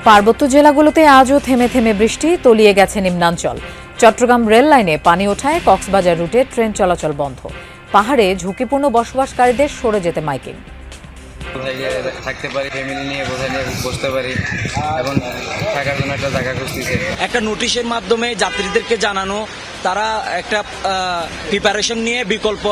পার্বত্য জেলাগুলোতে আজও থেমে থেমে বৃষ্টি, তলিয়ে গেছে নিম্নাঞ্চল। চট্টগ্রাম রেল লাইনে পানি ওঠায় কক্সবাজার রুটে ট্রেন চলাচল বন্ধ। পাহাড়ে ঝুঁকিপূর্ণ বসবাসকারীদের সরে যেতে মাইকিং। কোথায় গিয়ে থাকতে পারি, ফ্যামিলি নিয়ে কোথায় নিয়ে বসতে পারি এবং থাকার জন্য একটা জায়গা খুঁজতেছে। একটা নোটিশের মাধ্যমে যাত্রীদেরকে জানানো, তারা একটা প্রিপারেশন নিয়ে বিকল্প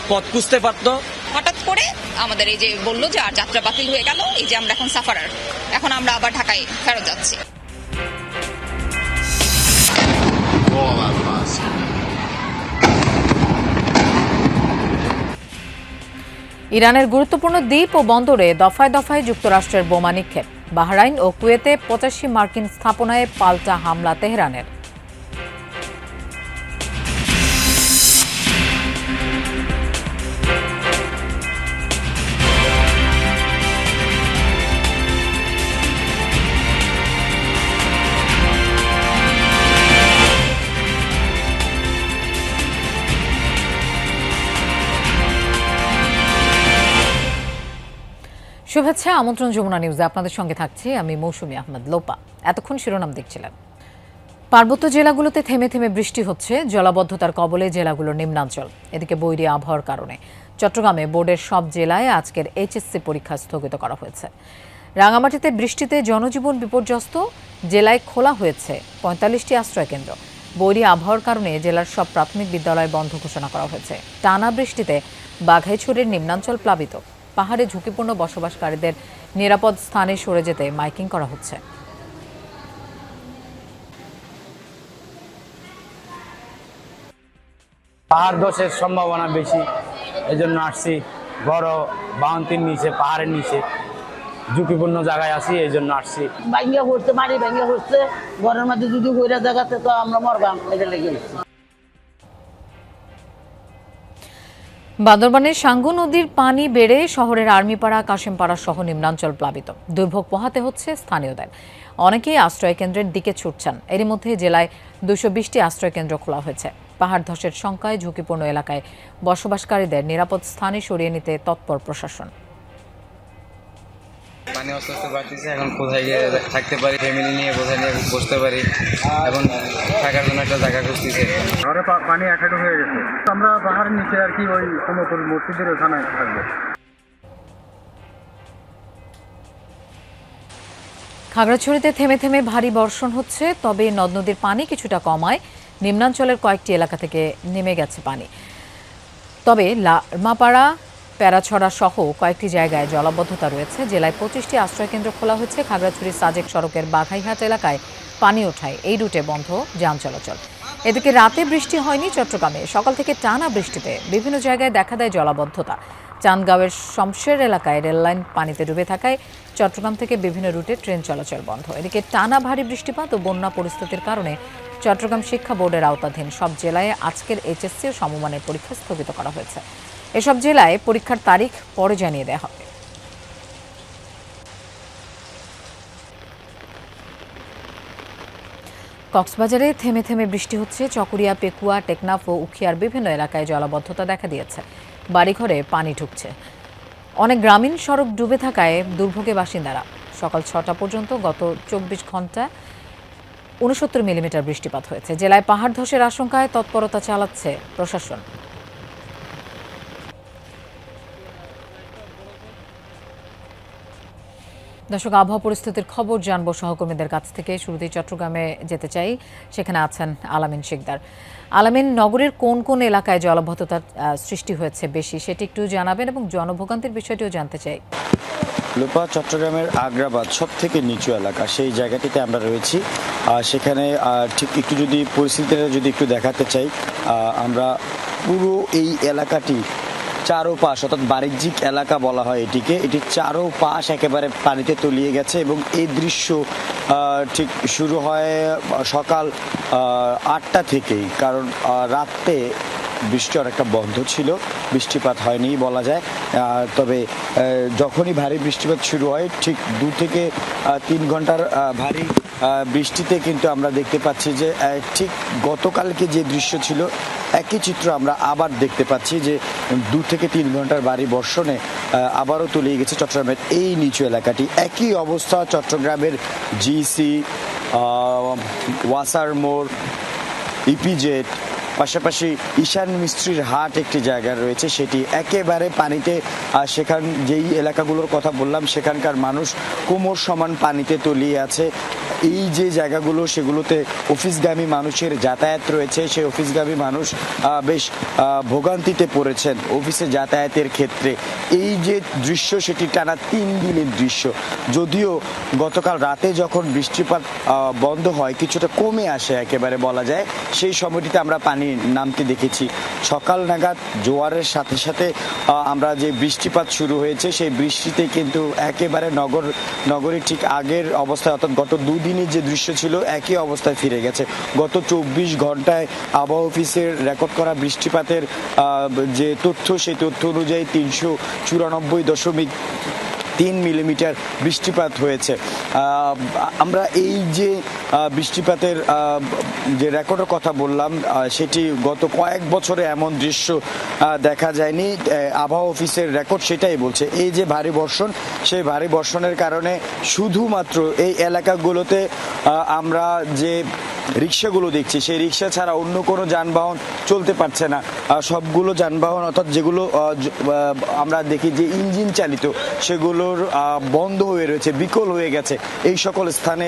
পথ খুঁজতে পারতো। হঠাৎ করে আমাদের এই যে বললো যে আর যাত্রা বাতিল হয়ে গেল, এই যে আমরা এখন সাফারার, এখন আমরা আবার ঢাকায় ফেরত যাচ্ছি। ইরানের গুরুত্বপূর্ণ দ্বীপ ও বন্দরে দফায় দফায় যুক্তরাষ্ট্রের বোমা নিক্ষেপ। বাহরাইন ও কুয়েতে ৮৫ মার্কিন স্থাপনায় পাল্টা হামলা তেহরানের। শুভেচ্ছা, আমন্ত্রণ যমুনা নিউজে আপনাদের সঙ্গে থাকছি আমি মৌসুমী আহমেদ লোপা। এতক্ষণ শিরোনাম দেখছিলেন। পার্বত্য জেলাগুলোতে থেমে থেমে বৃষ্টি হচ্ছে, জলাবদ্ধতার কবলে জেলাগুলোর নিম্নাঞ্চল। এদিকে বৈরী আবহাওয়ার কারণে চট্টগ্রামে বোর্ডের সব জেলায় আজকের এইচএসসি পরীক্ষা স্থগিত করা হয়েছে। রাঙামাটিতে বৃষ্টিতে জনজীবন বিপর্যস্ত, জেলায় খোলা হয়েছে ৪৫টি আশ্রয়কেন্দ্র। বৈরী আবহাওয়ার কারণে জেলার সব প্রাথমিক বিদ্যালয় বন্ধ ঘোষণা করা হয়েছে। টানা বৃষ্টিতে বাঘাইছড়ির নিম্নাঞ্চল প্লাবিত। পাহাড়ে ঝুঁকিপূর্ণ বসবাসকারীদের নিরাপদ স্থানে সরে যেতে মাইকিং করা হচ্ছে। পাহাড় ধসের সম্ভাবনা বেশি, এজন্য আসছি। বড় বাউন্তির নিচে, পাহাড়ের নিচে ঝুঁকিপূর্ণ জায়গায় আছি, এই জন্য আসছি। ভাঙ্গা পড়ছে, মাটি ভাঙ্গা পড়ছে, ঘরের মধ্যে যদি হইরা জায়গাতে তো আমরা মরবাম, এটা লেগে গেছি। বান্দরবানের সাঙ্গু নদীর পানি বেড়ে শহরের আর্মিপাড়া, কাশিমপাড়া সহ নিম্নাঞ্চল প্লাবিত। দুর্ভোগ পোহাতে হচ্ছে স্থানীয়দের। অনেকেই আশ্রয়কেন্দ্রের দিকে ছুটছেন। এরই মধ্যে জেলায় ২২০টি আশ্রয়কেন্দ্র খোলা হয়েছে। পাহাড় ধসের শঙ্কায় ঝুঁকিপূর্ণ এলাকায় বসবাসকারীদের নিরাপদ স্থানে সরিয়ে নিতে তৎপর প্রশাসন। পানি আস্তে আস্তে বাড়তেছে, এখন কোথায় গিয়ে থাকতে পারি, ফ্যামিলি নিয়ে কোথায় নিয়ে বসতে পারি এবং থাকার জন্য একটা জায়গা খুঁজতেছে। ঘরে পানি একাডু হয়ে গেছে। আমরা পাহাড়ের নিচে আর কি ওই সমতল মসজিদের ওখানে থাকবো। খাগড়াছড়িতে থেমে থেমে ভারী বর্ষণ হচ্ছে, তবে নদ নদীর পানি কিছুটা কমায়। নিম্নাঞ্চলের কয়েকটি এলাকা থেকে নেমে গেছে পানি। তবে লামাপাড়া, প্যারাছড়া সহ কয়েকটি জায়গায় জলাবদ্ধতা রয়েছে। জেলায় ২৫টি আশ্রয়কেন্দ্র খোলা হয়েছে। খাগড়াছড়ি সাজেক সড়কের বাঘাইহাট এলাকায় পানি ওঠায় এই রুটে বন্ধ যান চলাচল। এদিকে রাতে বৃষ্টি হয়নি চট্টগ্রামে। সকাল থেকে টানা বৃষ্টিতে বিভিন্ন জায়গায় দেখা দেয় জলাবদ্ধতা। চান্দগাঁওয়ের শমশের এলাকায় রেললাইন পানিতে ডুবে থাকায় চট্টগ্রাম থেকে বিভিন্ন রুটে ট্রেন চলাচল বন্ধ। এদিকে টানা ভারী বৃষ্টিপাত ও বন্যা পরিস্থিতির কারণে চট্টগ্রাম শিক্ষা বোর্ডের আওতাধীন সব জেলায় আজকের এইচএসসি ও সমমানের পরীক্ষা স্থগিত করা হয়েছে। এসব জেলায় পরীক্ষার তারিখ পরে জানিয়ে দেওয়া হবে। কক্সবাজারে থেমে থেমে বৃষ্টি হচ্ছে। চকরিয়া, পেকুয়া, টেকনাফ ও উখিয়ার বিভিন্ন এলাকায় জলাবদ্ধতা দেখা দিয়েছে। বাড়িঘরে পানি ঢুকছে। অনেক গ্রামীণ সড়ক ডুবে থাকায় দুর্ভোগে বাসিন্দারা। সকাল ৬টা পর্যন্ত গত ২৪ ঘন্টায় ৬৯ মিলিমিটার বৃষ্টিপাত হয়েছে। জেলায় পাহাড় ধসের আশঙ্কায় তৎপরতা চালাচ্ছে প্রশাসন। দর্শক, আবহাওয়া পরিস্থিতির খবর জানবো সহকর্মীদের কাছ থেকে। শুরুতেই চট্টগ্রামে যেতে চাই, সেখানে আছেন আলামিন শিকদার। আলামিন, নগরের কোন কোন এলাকায় জলাবদ্ধতার সৃষ্টি হয়েছে বেশি, সেটি একটু জানাবেন এবং জনভোগান্তির বিষয়টিও জানতে চাই। লোপা, চট্টগ্রামের আগ্রাবাদ সব থেকে নিচু এলাকা, সেই জায়গাটিতে আমরা রয়েছি। সেখানে ঠিক একটু যদি পরিস্থিতিটা যদি একটু দেখাতে চাই, আমরা পুরো এই এলাকাটি চারোপাশ, অর্থাৎ বাণিজ্যিক এলাকা বলা হয় এটিকে, এটির চারোপাশ একেবারে পানিতে তলিয়ে গেছে। এবং এই দৃশ্য ঠিক শুরু হয় সকাল ৮টা থেকেই, কারণ রাতে বৃষ্টি অনেকটা বন্ধ ছিল, বৃষ্টিপাত হয়নি বলা যায়। তবে যখনই ভারী বৃষ্টিপাত শুরু হয়, ঠিক ২ থেকে ৩ ঘন্টার ভারী বৃষ্টিতে কিন্তু আমরা দেখতে পাচ্ছি যে ঠিক গতকালকে যে দৃশ্য ছিল একই চিত্র আমরা আবার দেখতে পাচ্ছি যে 2 থেকে 3 ঘন্টার ভারী বর্ষণে আবারও তলিয়ে গেছে চট্টগ্রামের এই নিচু এলাকাটি। একই অবস্থা চট্টগ্রামের জিসি, ওয়াসার মোড়, ইপিজেড, পাশাপাশি ঈশান মিস্ত্রির হাট একটি জায়গা রয়েছে, সেটি একেবারে পানিতে। সেখান যেই এলাকাগুলোর কথা বললাম সেখানকার মানুষ কোমর সমান পানিতে তলিয়ে আছে। এই যে জায়গাগুলো সেগুলোতে অফিসগামী মানুষের যাতায়াত রয়েছে, সেই অফিসগামী মানুষ বেশ ভোগান্তিতে পড়েছেন অফিসে যাতায়াতের ক্ষেত্রে। এই যে দৃশ্য সেটি টানা 3 দিনের দৃশ্য। যদিও গতকাল রাতে যখন বৃষ্টিপাত বন্ধ হয়, কিছুটা কমে আসে একেবারে বলা যায়, সেই সময়টিতে আমরা পানি নামতে দেখেছি। সকাল নাগাদ জোয়ারের সাথে সাথে আমরা যে বৃষ্টিপাত শুরু হয়েছে, সেই বৃষ্টিতে কিন্তু একেবারে নগরীর ঠিক আগের অবস্থায়, অর্থাৎ গত 2 দিনের যে দৃশ্য ছিল একই অবস্থায় ফিরে গেছে। গত 24 ঘন্টায় আবহাওয়া অফিসের রেকর্ড করা বৃষ্টিপাতের যে তথ্য, সেই তথ্য অনুযায়ী 394.3 মিলিমিটার বৃষ্টিপাত হয়েছে। আমরা এই যে বৃষ্টিপাতের যে রেকর্ডের কথা বললাম, সেটি গত কয়েক বছরে এমন দৃশ্য দেখা যায়নি। আবহাওয়া অফিসের রেকর্ড সেটাই বলছে। এই যে ভারী বর্ষণ, সেই ভারী বর্ষণের কারণে শুধুমাত্র এই এলাকাগুলোতে আমরা যে রিক্সাগুলো দেখছি, সেই রিক্সা ছাড়া অন্য কোনো যানবাহন চলতে পারছে না। সবগুলো যানবাহন, অর্থাৎ যেগুলো আমরা দেখি যে ইঞ্জিন চালিত, সেগুলোর বন্ধ হয়ে রয়েছে, বিকল হয়ে গেছে এই সকল স্থানে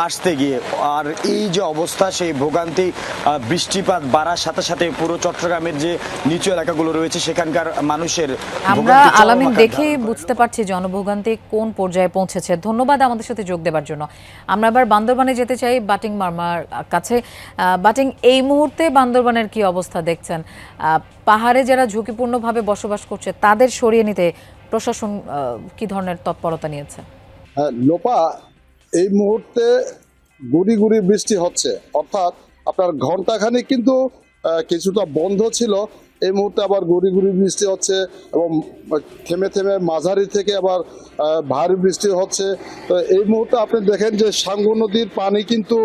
আসতে গিয়ে। আর এই যে অবস্থা, সেই ভোগান্তি বৃষ্টিপাত বাড়ার সাথে সাথে পুরো চট্টগ্রামের যে নিচু এলাকাগুলো রয়েছে সেখানকার মানুষের আমরা আলামিন দেখেই বুঝতে পারছি জনভোগান্তি কোন পর্যায়ে পৌঁছেছে। ধন্যবাদ আমাদের সাথে যোগ দেওয়ার জন্য। আমরা এবার বান্দরবানে যেতে চাই, বাটিং মার্মার কাছে। বাটিং, এই মুহূর্তে বান্দরবানের কি অবস্থা দেখছেন? পাহাড়ে যারা ঝুঁকিপূর্ণভাবে বসবাস করছে তাদের সরিয়ে নিতে প্রশাসন কি ধরনের তৎপরতা নিয়েছে? লোপা, এই মুহূর্তে গুড়ি গুড়ি বৃষ্টি হচ্ছে, অর্থাৎ আপনার ঘন্টাখানিক কিন্তু কিছুটা বন্ধ ছিল, এই মুহূর্তে আবার গুড়ি গুড়ি বৃষ্টি হচ্ছে এবং থেমে থেমে মাঝারি থেকে আবার ভারী বৃষ্টি হচ্ছে। তো এই মুহূর্তে আপনি দেখেন যে সাঙ্গু নদীর পানি কিন্তু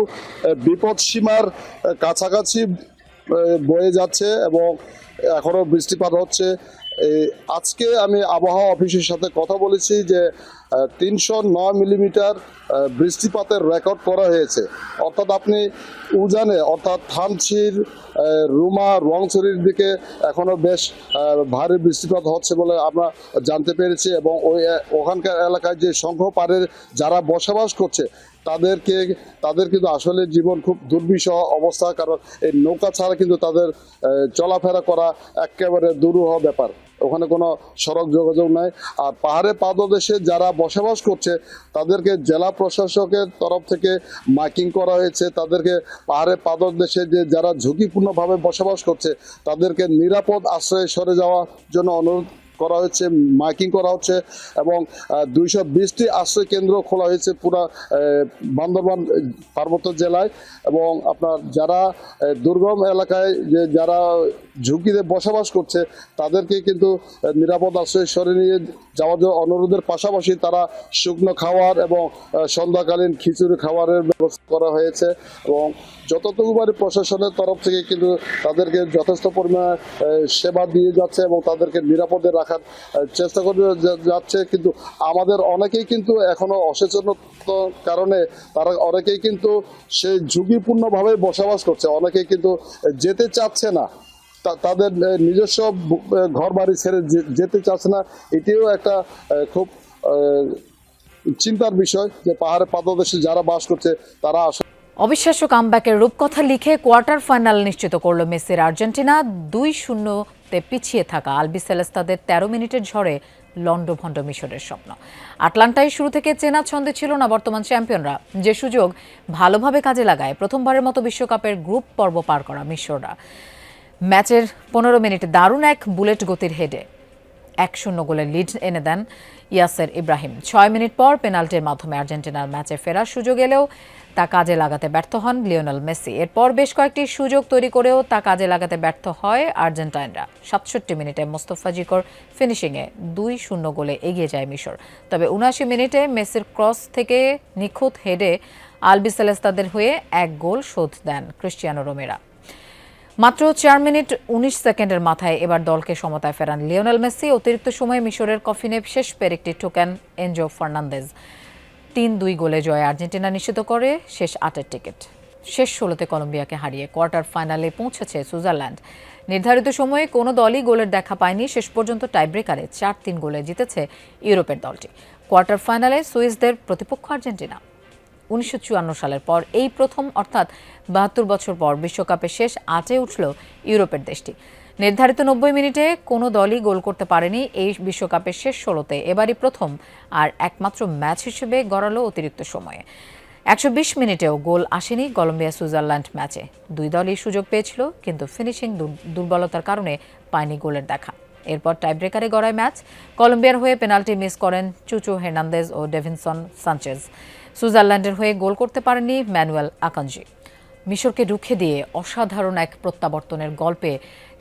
বিপদ সীমার কাছাকাছি বয়ে যাচ্ছে এবং এখনও বৃষ্টিপাত হচ্ছে। আজকে আমি আবহাওয়া অফিসের সাথে কথা বলেছি যে 309 মিলিমিটার বৃষ্টিপাতের রেকর্ড করা হয়েছে। অর্থাৎ আপনি উজানে, অর্থাৎ থানচির, রুমা, রংছড়ির দিকে এখনও বেশ ভারী বৃষ্টিপাত হচ্ছে বলে আমরা জানতে পেরেছি এবং ওখানকার এলাকায় যে সংখ্য পাড়ের যারা বসবাস করছে তাদের কিন্তু আসলে জীবন খুব দুর্বিষহ অবস্থা, কারণ এই নৌকা ছাড়া কিন্তু তাদের চলাফেরা করা একেবারে দুরূহ ব্যাপার। ওখানে কোনো সড়ক যোগাযোগ নাই। আর পাহাড়ে পাদদেশে যারা বসবাস করছে তাদেরকে জেলা প্রশাসকের তরফ থেকে মাইকিং করা হয়েছে। তাদেরকে পাহাড়ে পাদদেশে যে যারা ঝুঁকিপূর্ণভাবে বসবাস করছে তাদেরকে নিরাপদ আশ্রয়ে সরে যাওয়ার জন্য অনুরোধ করা হচ্ছে, মাইকিং করা হচ্ছে এবং 220টি আশ্রয় কেন্দ্র খোলা হয়েছে পুরা বান্দরবান পার্বত্য জেলায়। এবং আপনার যারা দুর্গম এলাকায় যে যারা ঝুঁকিতে বসবাস করছে তাদেরকে কিন্তু নিরাপদ আশ্রয়ে সরে নিয়ে যাওয়ার জন্য অনুরোধের পাশাপাশি তারা শুকনো খাওয়ার এবং সন্ধ্যাকালীন খিচুড়ি খাবারের ব্যবস্থা করা হয়েছে এবং যতটুকু পারে প্রশাসনের তরফ থেকে কিন্তু তাদেরকে যথেষ্ট পরিমাণে সেবা দিয়ে যাচ্ছে এবং তাদেরকে নিরাপদে রাখার চেষ্টা করে যাচ্ছে। কিন্তু আমাদের অনেকেই কিন্তু এখনো অসচেতনতার কারণে তারা অনেকেই কিন্তু সেই ঝুঁকিপূর্ণভাবে বসবাস করছে, অনেকেই কিন্তু যেতে চাচ্ছে না, তাদের নিজস্ব ঘর বাড়ি ছেড়ে যেতে চাচ্ছে না। এটিও একটা খুব চিন্তার বিষয় যে পাহাড়ে পাদদেশে যারা বাস করছে তারা অবিশ্বাস্য কামব্যাকের রূপকথা লিখে কোয়ার্টার ফাইনাল নিশ্চিত করল মেসির আর্জেন্টিনা। 2-0 পিছিয়ে থাকা আলবিসেলেস্তাদের 13 মিনিটের ঝড়ে লন্ডভন্ড মিশরের স্বপ্ন। আটলান্টায় শুরু থেকে চেনা ছন্দে ছিল না বর্তমান চ্যাম্পিয়নরা, যে সুযোগ ভালোভাবে কাজে লাগায় প্রথমবারের মতো বিশ্বকাপের গ্রুপ পর্ব পার করা মিশররা। ম্যাচের 15 মিনিটে দারুণ এক বুলেট গতির হেডে 1-0 গোলের লিড এনে দেন ইয়াসের ইব্রাহিম। 6 মিনিট পর পেনাল্টির মাধ্যমে আর্জেন্টিনার ম্যাচে ফেরার সুযোগ এলেও তা কাজে লাগাতে ব্যর্থ হন লিওনেল মেসি। এরপর বেশ কয়েকটি সুযোগ তৈরি করেও তা কাজে লাগাতে ব্যর্থ হয় আর্জেন্টাইনরা। 67 মিনিটে মোস্তফা জিকোর ফিনিশিংয়ে 2-0 গোলে এগিয়ে যায় মিশর। তবে 79 মিনিটে মেসির ক্রস থেকে নিখুঁত হেডে আলবিসেলেস্তাদের হয়ে 1 গোল শোধ দেন ক্রিস্টিয়ানো রোমেরা। মাত্র 4 মিনিট 19 সেকেন্ডের মাথায় এবার দলকে সমতায় ফেরান লিওনেল মেসি। অতিরিক্ত সময়ে মিশরের কফিনে শেষ পেরেকটি ঠোকেন এনজো ফার্নান্দেজ। 3-2 গোলে জয়ে আর্জেন্টিনা নিশ্চিত করে শেষ 8-এর টিকিট। শেষ 16তে কলম্বিয়াকে হারিয়ে কোয়ার্টার ফাইনালে পৌঁছেছে সুইজারল্যান্ড। নির্ধারিত সময়ে কোনো দলই গোলের দেখা পায়নি। শেষ পর্যন্ত টাইব্রেকারে 4-3 গোলে জিতেছে ইউরোপের দলটি। কোয়ার্টার ফাইনালে সুইসদের প্রতিপক্ষ আর্জেন্টিনা। 1954 সালের পর এই প্রথম, অর্থাৎ 72 বছর পর বিশ্বকাপে শেষ 8-এ উঠল ইউরোপের দেশটি। নির্ধারিত 90 মিনিটে কোনো দলই গোল করতে পারেনি এই বিশ্বকাপের শেষ 16তে। এবারই প্রথম আর একমাত্র ম্যাচ হিসেবে গড়ালো অতিরিক্ত সময়ে। 120 মিনিটেও গোল আসেনি কলম্বিয়া সুইজারল্যান্ড ম্যাচে। দুই দলই সুযোগ পেয়েছিল, কিন্তু ফিনিশিং দুর্বলতার কারণে পায়নি গোলের দেখা। এরপর টাইব্রেকারে গড়ায় ম্যাচ। কলম্বিয়ার হয়ে পেনাল্টি মিস করেন চুচো হের্নান্দেজ ও ডেভিনসন সানচেজ। সুইজারল্যান্ডের হয়ে গোল করতে পারেননি ম্যানুয়েল আকাঞ্জি। মিশরকে রুখে দিয়ে অসাধারণ এক প্রত্যাবর্তনের গল্পে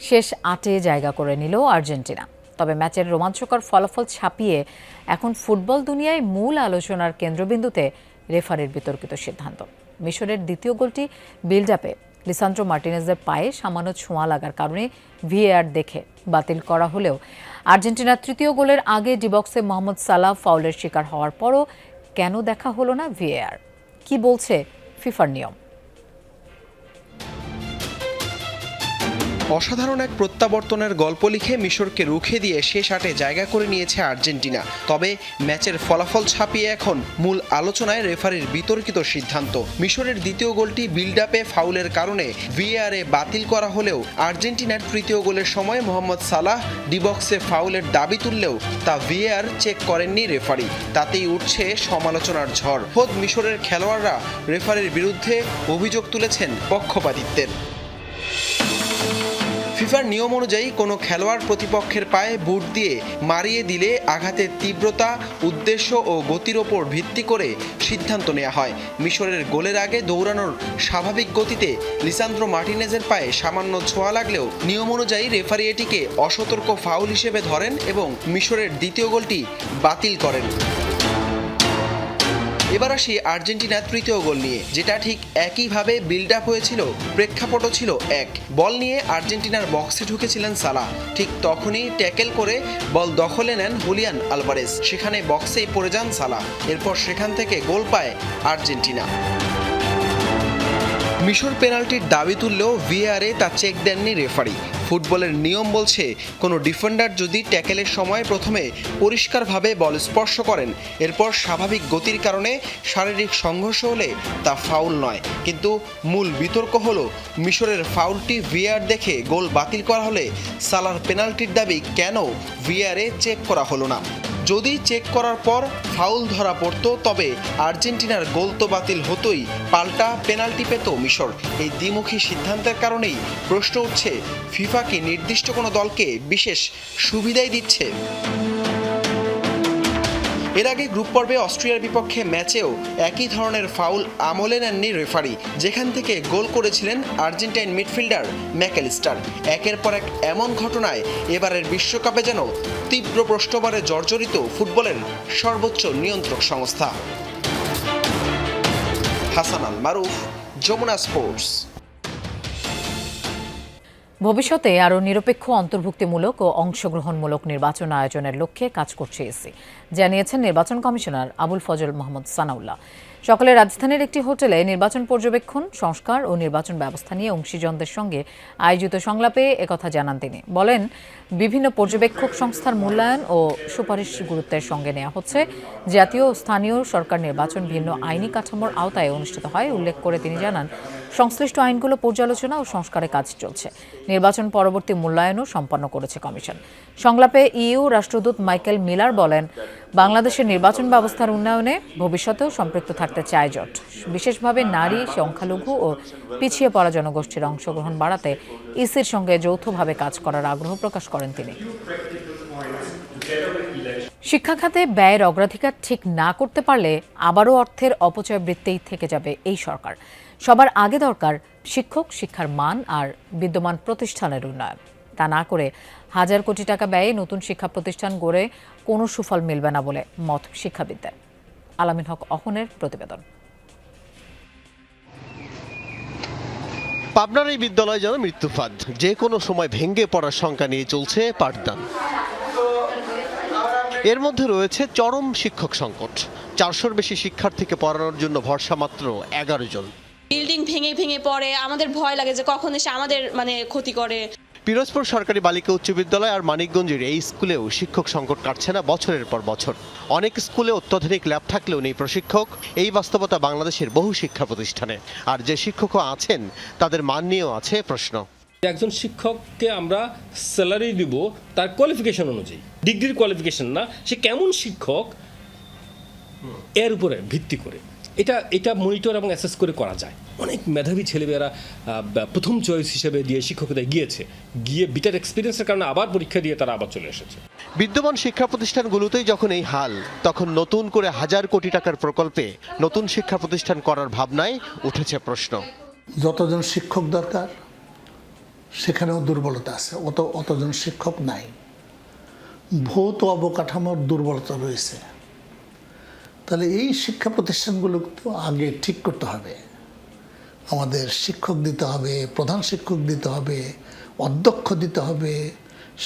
শেষ 8-এ জায়গা করে নিল আর্জেন্টিনা। তবে ম্যাচের রোমাঞ্চকর ফলাফল ছাপিয়ে এখন ফুটবল দুনিয়ায় মূল আলোচনার কেন্দ্রবিন্দুতে রেফারির বিতর্কিত সিদ্ধান্ত। মিশরের দ্বিতীয় গোলটি বিল্ড আপে লিসান্দ্রো মার্টিনেজের পায়ে সামান্য ছোঁয়া লাগার কারণে ভিএআর দেখে বাতিল করা হলেও আর্জেন্টিনার তৃতীয় গোলের আগে ডিবক্সে মোহাম্মদ সালাহ ফাউলের শিকার হওয়ার পরও কেন দেখা হলো না ভিএআর? কি বলছে ফিফার নিয়ম? অসাধারণ এক প্রত্যাবর্তনের গল্প লিখে মিশরকে রুখে দিয়ে শেষ 8-এ জায়গা করে নিয়েছে আর্জেন্টিনা। তবে ম্যাচের ফলাফল ছাপিয়ে এখন মূল আলোচনায় রেফারির বিতর্কিত সিদ্ধান্ত। মিশরের দ্বিতীয় গোলটি বিল্ড আপে ফাউলের কারণে ভিএআরে বাতিল করা হলেও আর্জেন্টিনার তৃতীয় গোলের সময় মোহাম্মদ সালাহ ডিবক্সে ফাউলের দাবি তুললেও তা ভিএআর চেক করেননি রেফারি। তাতেই উঠছে সমালোচনার ঝড়। খোদ মিশরের খেলোয়াড়রা রেফারির বিরুদ্ধে অভিযোগ তুলেছেন পক্ষপাতিত্বের। ফিফার নিয়ম অনুযায়ী কোনো খেলোয়াড় প্রতিপক্ষের পায়ে বুট দিয়ে মারিয়ে দিলে আঘাতের তীব্রতা, উদ্দেশ্য ও গতির ওপর ভিত্তি করে সিদ্ধান্ত নেওয়া হয়। মিশরের গোলের আগে দৌড়ানোর স্বাভাবিক গতিতে লিসান্দ্রো মার্টিনেজের পায়ে সামান্য ছোঁয়া লাগলেও নিয়ম অনুযায়ী রেফারি এটিকে অসতর্ক ফাউল হিসেবে ধরেন এবং মিশরের দ্বিতীয় গোলটি বাতিল করেন। এবার আসি আর্জেন্টিনার তৃতীয় গোল নিয়ে, যেটা ঠিক একইভাবে বিল্ড আপ হয়েছিল। প্রেক্ষাপটও ছিল এক। বল নিয়ে আর্জেন্টিনার বক্সে ঢুকেছিলেন সালাহ। ঠিক তখনই ট্যাকেল করে বল দখলে নেন হুলিয়ান আলভারেজ। সেখানে বক্সেই পড়ে যান সালাহ। এরপর সেখান থেকে গোল পায় আর্জেন্টিনা। মিশর পেনাল্টির দাবি তুললেও ভিএআরে তা চেক দেননি রেফারি। ফুটবলের নিয়ম বলছে, কোনো ডিফেন্ডার যদি ট্যাকেলের সময় প্রথমে পরিষ্কারভাবে বল স্পর্শ করেন, এরপর স্বাভাবিক গতির কারণে শারীরিক সংঘর্ষ হলে তা ফাউল নয়। কিন্তু মূল বিতর্ক হলো মিশরের ফাউলটি ভিএআর দেখে গোল বাতিল করা হলে সালার পেনাল্টির দাবি কেন ভিএআরে চেক করা হলো না। যদি চেক করার পর ফাউল ধরা পড়তো তবে আর্জেন্টিনার গোল তো বাতিল হতোই, পাল্টা পেনাল্টি পেত মিশর। এই দ্বিমুখী সিদ্ধান্তের কারণেই প্রশ্ন উঠছে, ফিফা কি নির্দিষ্ট কোনো দলকে বিশেষ সুবিধাই দিচ্ছে? এর আগে গ্রুপ পর্বে অস্ট্রিয়ার বিপক্ষে ম্যাচেও একই ধরনের ফাউল আমলে নেননি রেফারি, যেখান থেকে গোল করেছিলেন আর্জেন্টাইন মিডফিল্ডার ম্যাকঅ্যালিস্টার। একের পর এক এমন ঘটনায় এবারের বিশ্বকাপে যেন তীব্র প্রশ্নবারে জর্জরিত ফুটবলের সর্বোচ্চ নিয়ন্ত্রক সংস্থা। হাসান আল মারুফ, যমুনা স্পোর্টস। ভবিষ্যতে আরও নিরপেক্ষ, অন্তর্ভুক্তিমূলক ও অংশগ্রহণমূলক নির্বাচন আয়োজনের লক্ষ্যে কাজ করছে ইসি, জানিয়েছেন নির্বাচন কমিশনার আবুল ফজল মোহাম্মদ সানাউল্লাহ। সকালে রাজধানীর একটি হোটেলে নির্বাচন পর্যবেক্ষণ, সংস্কার ও নির্বাচন ব্যবস্থা নিয়ে অংশীজনদের সঙ্গে আয়োজিত সংলাপে একথা জানান তিনি। বলেন, বিভিন্ন পর্যবেক্ষক সংস্থার মূল্যায়ন ও সুপারিশ গুরুত্বের সঙ্গে নেওয়া হচ্ছে। জাতীয় ও স্থানীয় সরকার নির্বাচন ভিন্ন আইনি কাঠামোর আওতায় অনুষ্ঠিত হয় উল্লেখ করে তিনি জানান, সংশ্লিষ্ট আইনগুলো পর্যালোচনা ও সংস্কারে কাজ চলছে। নির্বাচন পরবর্তী মূল্যায়নও সম্পন্ন করেছে কমিশন। সংলাপে ইইউ রাষ্ট্রদূত মাইকেল মিলার বলেন, বাংলাদেশের নির্বাচন ব্যবস্থার উন্নয়নে ভবিষ্যতেও সম্পৃক্ত থাকতে চায় জোট। বিশেষভাবে নারী, সংখ্যালঘু ও পিছিয়ে পড়া জনগোষ্ঠীর অংশগ্রহণ বাড়াতে ইসির সঙ্গে যৌথভাবে কাজ করার আগ্রহ প্রকাশ করেন তিনি। শিক্ষা খাতে ব্যয়ের অগ্রাধিকার ঠিক না করতে পারলে আবারও অর্থের অপচয় বৃত্তেই থেকে যাবে এই সরকার। সবার আগে দরকার শিক্ষক, শিক্ষার মান আর বিদ্যমান প্রতিষ্ঠানের উন্নয়ন। তা না করে হাজার কোটি টাকা ব্যয়ে নতুন শিক্ষা প্রতিষ্ঠান গড়ে কোনো সুফল মিলবে না বলে মত শিক্ষাবিদদের। আলামিন হক অহনের প্রতিবেদন। পাবনার এই বিদ্যালয় যেন মৃত্যুফাদ, যে কোনো সময় ভেঙে পড়ার শঙ্কা নিয়ে চলছে পাঠদান। এর মধ্যে রয়েছে চরম শিক্ষক সংকট। 400-র বেশি শিক্ষার্থীকে পড়ানোর জন্য ভরসা মাত্র 11 জন। বিল্ডিং ভেঙে ভেঙে পড়ে, আমাদের ভয় লাগে যে কখন এসে আমাদের ক্ষতি করে। পিরোজপুর সরকারি বালিকা উচ্চ বিদ্যালয় আর মানিকগঞ্জের এই স্কুলেও শিক্ষক সংকট কাটছে না বছরের পর বছর। অনেক স্কুলে অত্যাধুনিক ল্যাব থাকলেও নেই প্রশিক্ষক। এই বাস্তবতা বাংলাদেশের বহু শিক্ষা প্রতিষ্ঠানে। আর যে শিক্ষকও আছেন তাদের মান নিয়েও আছে প্রশ্ন। একজন শিক্ষককে আমরা স্যালারি দিব তার কোয়ালিফিকেশন অনুযায়ী, ডিগ্রির কোয়ালিফিকেশন না, সে কেমন শিক্ষক এর উপরে ভিত্তি করে এটা মনিটর এবং অ্যাসেস করে করা যায়। অনেক মেধাবী ছেলেমেয়েরা প্রথম চয়েস হিসেবে দিয়ে শিক্ষকতায় গিয়ে বিটার এক্সপিরিয়েন্সের কারণে আবার পরীক্ষা দিয়ে তারা আবার চলে এসেছে। বিদ্যমান শিক্ষা প্রতিষ্ঠানগুলোতেই যখন এই হাল, তখন নতুন করে হাজার কোটি টাকার প্রকল্পে নতুন শিক্ষা প্রতিষ্ঠান করার ভাবনায় উঠেছে প্রশ্ন। যতজন শিক্ষক দরকার সেখানেও দুর্বলতা আছে, অতজন শিক্ষক নাই। ভৌত অবকাঠামোর দুর্বলতা রয়েছে। তাহলে এই শিক্ষা প্রতিষ্ঠানগুলো তো আগে ঠিক করতে হবে। আমাদের শিক্ষক দিতে হবে, প্রধান শিক্ষক দিতে হবে, অধ্যক্ষ দিতে হবে,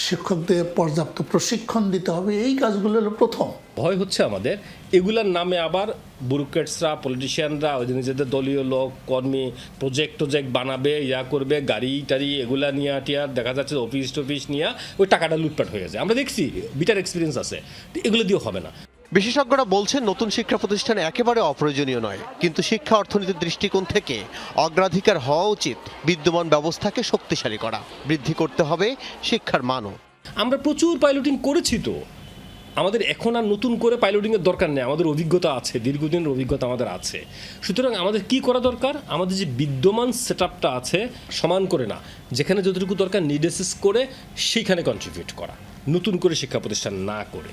শিক্ষকদের পর্যাপ্ত প্রশিক্ষণ দিতে হবে। এই কাজগুলো হলো প্রথম। ভয় হচ্ছে আমাদের এগুলার নামে আবার ব্যুরোক্রেটসরা, পলিটিশিয়ানরা ওই নিজেদের দলীয় লোক কর্মী প্রজেক্ট বানাবে, করবে, গাড়ি টাড়ি এগুলা নিয়ে টিয়ার দেখা যাচ্ছে অফিস নিয়ে ওই টাকাটা লুটপাট হয়ে যায়। আমরা দেখছি, বিটার এক্সপিরিয়েন্স আছে, এগুলো দিয়ে হবে না। বিশেষজ্ঞরা বলছেন নতুন শিক্ষা প্রতিষ্ঠান একেবারে অপ্রয়োজনীয় নয়, কিন্তু শিক্ষা অর্থনীতির দৃষ্টিকোণ থেকে অগ্রাধিকার হওয়া উচিত বিদ্যমান ব্যবস্থাকে শক্তিশালী করা, বৃদ্ধি করতে হবে শিক্ষার মানও। আমরা প্রচুর পাইলটিং করেছি, তো আমাদের এখন আর নতুন করে পাইলটিংয়ের দরকার নেই। আমাদের অভিজ্ঞতা আছে, দীর্ঘদিনের অভিজ্ঞতা আমাদের আছে। সুতরাং আমাদের কি করা দরকার, আমাদের যে বিদ্যমান সেটআপটা আছে সমান করে না, যেখানে যতটুকু দরকার নিড অ্যাসেস করে সেইখানে কন্ট্রিবিউট করা, নতুন করে শিক্ষা প্রতিষ্ঠান না করে।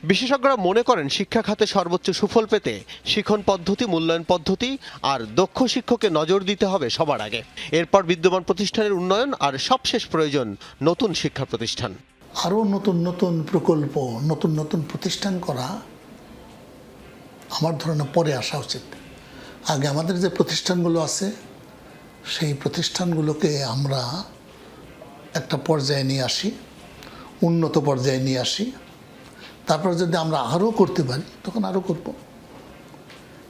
বিশেষজ্ঞরা মনে করেন শিক্ষা খাতে সর্বোচ্চ সুফল পেতে শিক্ষণ পদ্ধতি, মূল্যায়ন পদ্ধতি আর দক্ষ শিক্ষকে নজর দিতে হবে সবার আগে। এরপর বিদ্যমান প্রতিষ্ঠানের উন্নয়ন, আর সবশেষ প্রয়োজন নতুন শিক্ষা প্রতিষ্ঠান। আরও নতুন নতুন প্রকল্প, নতুন নতুন প্রতিষ্ঠান করা আমার ধারণা পরে আসা উচিত। আগে আমাদের যে প্রতিষ্ঠানগুলো আছে সেই প্রতিষ্ঠানগুলোকে আমরা একটা পর্যায়ে নিয়ে আসি, উন্নত পর্যায়ে নিয়ে আসি। তারপর যদি আমরা আরও করতে পারি তখন আরও করব,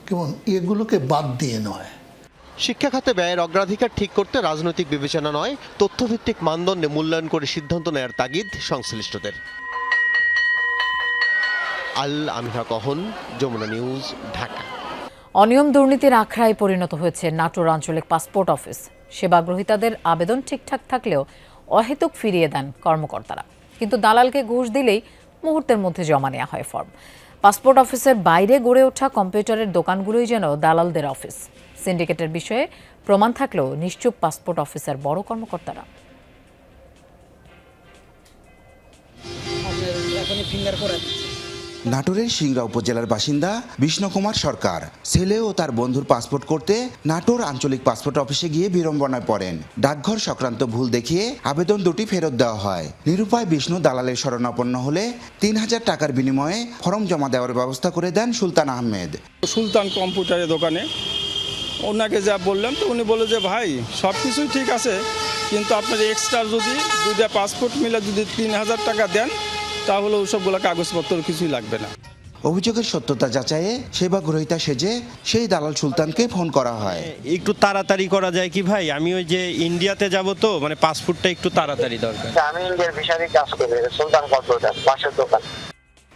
কেমন এগুলোকে বাদ দিয়ে নয়। শিক্ষা খাতে ব্যয়ের অগ্রাধিকার ঠিক করতে রাজনৈতিক বিবেচনা নয়, তথ্যভিত্তিক মানদণ্ডে মূল্যায়ন করে সিদ্ধান্ত নেয়ার তাগিদ সংশ্লিষ্টদের। আল আমিরা কহন, যমুনা নিউজ, ঢাকা। অনিয়ম দুর্নীতির আখড়ায় পরিণত হয়েছে নাটোর আঞ্চলিক পাসপোর্ট অফিস। সেবা গ্রহীতাদের আবেদন ঠিকঠাক থাকলেও অহেতুক ফিরিয়ে দেন কর্মকর্তারা, কিন্তু দালালকে ঘুষ দিলেই মুহূর্তের মধ্যে জমা নেওয়া হয় ফর্ম। পাসপোর্ট অফিসের বাইরে গড়ে ওঠা কম্পিউটারের দোকানগুলোই যেন দালালদের অফিস। সিন্ডিকেটের বিষয়ে প্রমাণ থাকলেও নিশ্চুপ পাসপোর্ট অফিসের বড় কর্মকর্তারা। নাটোরের সিংড়া উপজেলার বাসিন্দা বিষ্ণু কুমার সরকার ছেলে ও তার বন্ধুর পাসপোর্ট করতে নাটোর আঞ্চলিক পাসপোর্ট অফিসে গিয়ে বিড়ম্বনায় পড়েন। ডাকঘর সংক্রান্ত ভুল দেখিয়ে আবেদন দুটি ফেরত দেওয়া হয়। নিরুপায় বিষ্ণু দালালের শরণাপন্ন হলে 3000 টাকার বিনিময়ে ফর্ম জমা দেওয়ার ব্যবস্থা করে দেন সুলতান আহমেদ। সুলতান কম্পিউটারের দোকানে ওনাকে যা বললাম, তো উনি বলে যে ভাই সব কিছুই ঠিক আছে, কিন্তু আপনার এক্সট্রা যদি দুইটা পাসপোর্ট মিলে যদি 3000 টাকা দেন তাহলে ওসবগুলো কাগজপত্র কিছুই লাগবে না। অভিযোগের সত্যতা যাচাইয়ে সেবা গ্রহীতা সেজে সেই দালাল সুলতানকে ফোন করা হয়। একটু তাড়াতাড়ি করা যায় কি ভাই, আমি ওই যে ইন্ডিয়াতে যাব, তো পাসপোর্টটা একটু তাড়াতাড়ি দরকার। আমি ইন্ডিয়ার ভিসারে কাজ করি, সুলতান কম্পিউটার পাশের দোকান।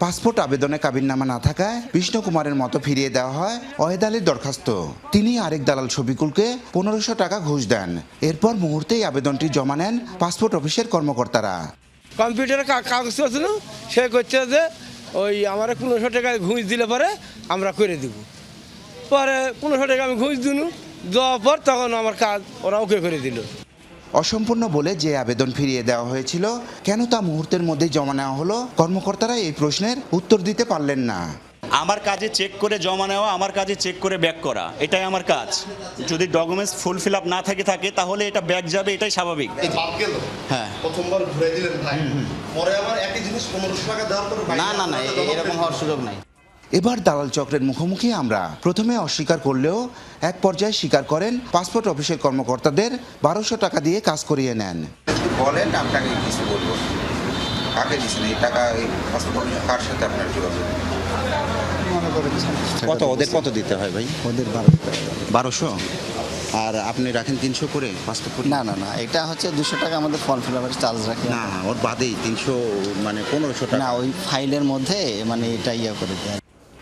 পাসপোর্ট আবেদনে কাবিননামা না থাকায় বিষ্ণু কুমারের মতো ফিরিয়ে দেওয়া হয় ওহেদ আলীর দরখাস্ত। তিনি আরেক দালাল শফিকুলকে 1500 টাকা ঘুষ দেন। এরপর মুহূর্তেই আবেদনটি জমা নেন পাসপোর্ট অফিসের কর্মকর্তারা। কম্পিউটারে কাগজ ছিল, সে করছে যে ওই আমার 1500 টাকা ঘুষ দিলে পরে আমরা করে দিব। পরে 1500 টাকা আমি ঘুষ দিনু, দেওয়ার পর তখন আমার কাজ ওরা ওকে করে দিল। অসম্পূর্ণ বলে যে আবেদন ফিরিয়ে দেওয়া হয়েছিল, কেন তা মুহূর্তের মধ্যেই জমা নেওয়া হলো, কর্মকর্তারা এই প্রশ্নের উত্তর দিতে পারলেন না। আমার কাজে চেক করে জমা নেওয়া, আমার কাজে চেক করে ব্যাক করা, এটাই আমার কাজ। যদি ডকুমেন্টস ফুলফিল আপ না থাকে তাহলে এটা ব্যাক যাবে, এটাই স্বাভাবিক। হ্যাঁ, প্রথমবার ঘুরে দিলেন ভাই, পরে আবার একই জিনিস 1500 টাকা দেওয়ার পর না এরকম হওয়ার সুযোগ নাই। এবার দালাল চক্রের মুখোমুখি আমরা। প্রথমে অস্বীকার করলেও এক পর্যায়ে স্বীকার করেন পাসপোর্ট অফিসের কর্মকর্তাদের 1200 টাকা দিয়ে কাজ করিয়ে নেন। বলেন আপনাকে কিছু বলবো, কাকে দিচ্ছেন এই টাকা? এই পাসপোর্ট কার সাথে আপনার যোগাযোগ? ওদের কত দিতে হয় ভাই? ওদের 1200। আর আপনি রাখেন 300 করে পাসপোর্ট? না, এটা হচ্ছে 200 টাকা আমাদের ফর্ম ফিল আপের চার্জ রাখি। না, ওর বাদেই 300 মানে 1500 টাকা। না, ওই ফাইলের মধ্যে মানে এটা করে দেয়।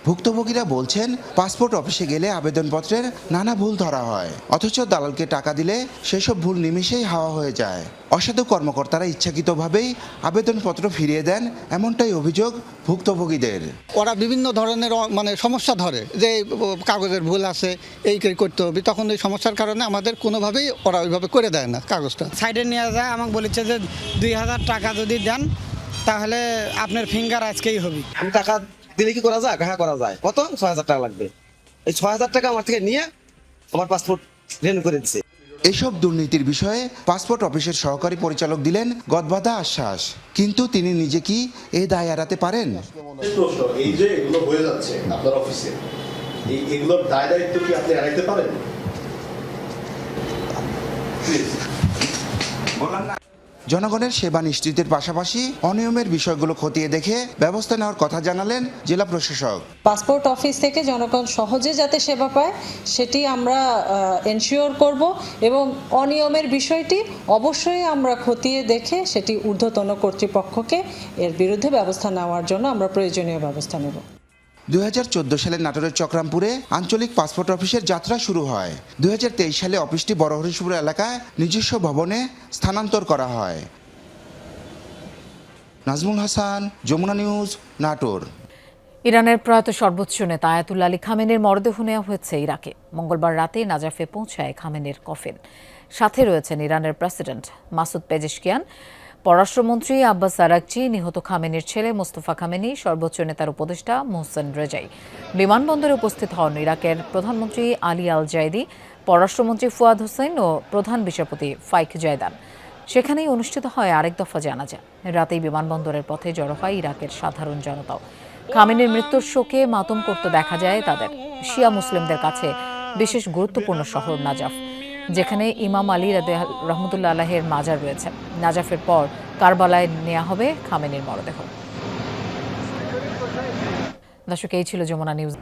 ভুক্তভোগীরা বলছেন পাসপোর্ট অফিসে গেলে আবেদনপত্রের নানা ভুল ধরা হয়, অথচ দালালকে টাকা দিলে সেসব ভুল নিমিষেই হাওয়া হয়ে যায়। অসাধু কর্মকর্তারা ইচ্ছাকৃতভাবেই আবেদনপত্র ফিরিয়ে দেন, এমনটাই অভিযোগ ভুক্তভোগীদের। ওরা বিভিন্ন ধরনের মানে সমস্যা ধরে যে কাগজের ভুল আছে, এই করতে হবে, তখন ওই সমস্যার কারণে আমাদের কোনোভাবেই ওরা ওইভাবে করে দেয় না। কাগজটা সাইডে নিয়ে যায়, আমাকে বলেছে যে 2000 টাকা যদি দেন তাহলে আপনার ফিঙ্গার আজকেই হবে। আমি টাকা দিলে কি করা যায়? হ্যাঁ করা যায়। কত? 6000 টাকা লাগবে। এই 6000 টাকা আমার থেকে নিয়ে আমার পাসপোর্ট রিনিউ করে দিচ্ছে। এসব দুর্নীতির বিষয়ে পাসপোর্ট অফিসের সহকারী পরিচালক দিলেন গদবাঁধা আশ্বাস, কিন্তু তিনি নিজে কি এ দায় এড়াতে পারেন? এই যে এগুলো হয়ে যাচ্ছে আপনার অফিসে, এগুলোর দায় দায়িত্ব কি আপনি এড়াইতে পারেন? জনগণের সেবা নিশ্চিতের পাশাপাশি অনিয়মের বিষয়গুলো খতিয়ে দেখে ব্যবস্থা নেওয়ার কথা জানালেন জেলা প্রশাসক। পাসপোর্ট অফিস থেকে জনগণ সহজে যাতে সেবা পায় সেটি আমরা এনশিওর করব এবং অনিয়মের বিষয়টি অবশ্যই আমরা খতিয়ে দেখে সেটি ঊর্ধ্বতন কর্তৃপক্ষকে এর বিরুদ্ধে ব্যবস্থা নেওয়ার জন্য আমরা প্রয়োজনীয় ব্যবস্থা নেব। 2014 সালে নাটোরের চক্রামপুরে আঞ্চলিক পাসপোর্ট অফিসের যাত্রা শুরু হয়। 2023 সালে অফিসটি বড় হরিশপুর এলাকায় নিজস্ব ভবনে স্থানান্তর করা হয়। নাজমুল হাসান, যমুনা নিউজ, নাটোর। ইরানের প্রয়াত সর্বোচ্চ নেতা আয়াতুল্লাহ আলী খামেনির মরদেহ নেওয়া হয়েছে ইরাকে। মঙ্গলবার রাতে নাজাফে পৌঁছায় খামেনির কফিন। সাথে রয়েছেন ইরানের প্রেসিডেন্ট মাসুদ পেজেশকিয়ান, পররাষ্ট্রমন্ত্রী আব্বাস আরাকচি, নিহত খামেনির ছেলে মোস্তফা খামেনি, সর্বোচ্চ নেতার উপদেষ্টা মোহসেন রেজাই। বিমানবন্দরে উপস্থিত হন ইরাকের প্রধানমন্ত্রী আলী আল জায়দি, পররাষ্ট্রমন্ত্রী ফুয়াদ হোসেন ও প্রধান বিচারপতি ফাইক জায়দান। সেখানেই অনুষ্ঠিত হয় আরেক দফা জানাজা। রাতেই বিমানবন্দরের পথে জড়ো হয় ইরাকের সাধারণ জনতাও। খামেনির মৃত্যুর শোকে মাতম করতে দেখা যায় তাদের। শিয়া মুসলিমদের কাছে বিশেষ গুরুত্বপূর্ণ শহর নাজাফ, যেখানে ইমাম আলী রহমতুল্লাহ আলাহের মাজার রয়েছে। নাজাফের পর কারবালায় নেওয়া হবে খামেনির মরদেহ। দর্শক, এই ছিল যমুনা নিউজ।